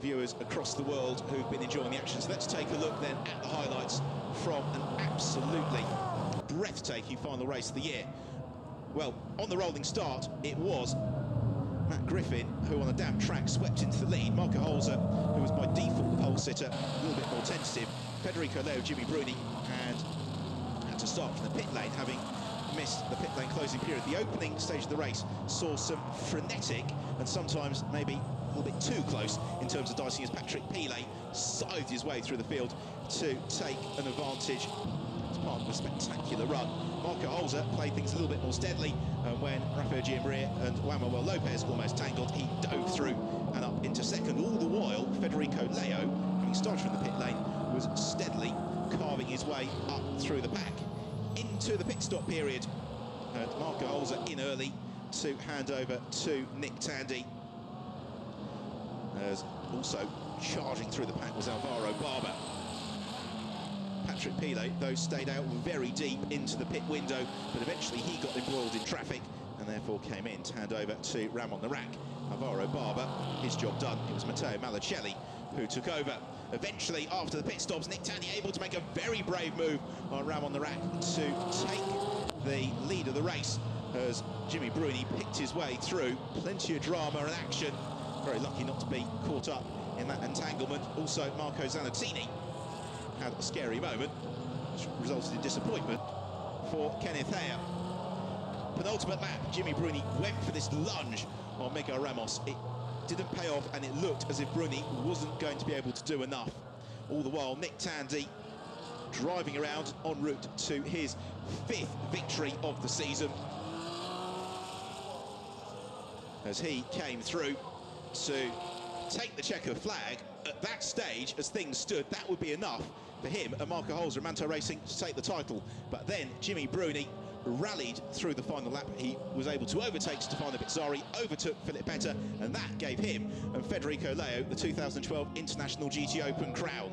viewers across the world who've been enjoying the action. So let's take a look then at the highlights from an absolutely breathtaking final race of the year. Well, on the rolling start, it was Matt Griffin, who on a damp track swept into the lead. Marco Holzer, who was by default the pole sitter, a little bit more tentative. Federico Leo, Jimmy Bruni, and had to start from the pit lane, having missed the pit lane closing period. The opening stage of the race saw some frenetic and sometimes maybe a little bit too close in terms of dicing, as Patrick Pilet scythed his way through the field to take an advantage as part of a spectacular run. Marco Holzer played things a little bit more steadily, and when Rafael Gianmaria and Juan Manuel Lopez almost tangled, he dove through and up into second. All the while, Federico Leo, having started from the pit lane, was steadily carving his way up through the pack into the pit stop period. And Marco Holzer in early to hand over to Nick Tandy. As also charging through the pack was Alvaro Barber. Patrick Pilet, though, stayed out very deep into the pit window, but eventually he got embroiled in traffic and therefore came in to hand over to Ramon the Rack. Alvaro Barber, his job done. It was Matteo Malacelli who took over. Eventually, after the pit stops, Nick Tandy able to make a very brave move on Ramon the Rack to take the lead of the race, as Jimmy Bruni picked his way through. Plenty of drama and action. Very lucky not to be caught up in that entanglement. Also, Marco Zanettini had a scary moment, which resulted in disappointment for Kenneth Ayer. Penultimate lap, Jimmy Bruni went for this lunge on Miguel Ramos. It didn't pay off, and it looked as if Bruni wasn't going to be able to do enough. All the while, Nick Tandy driving around en route to his 5th victory of the season, as he came through to take the checkered flag. At that stage, as things stood, that would be enough for him and Marco Holzer and Manto Racing to take the title. But then Jimmy Bruni rallied through the final lap. He was able to overtake Stefano Bizzarri, overtook Philip Petter, and that gave him and Federico Leo the 2012 International GT Open crown.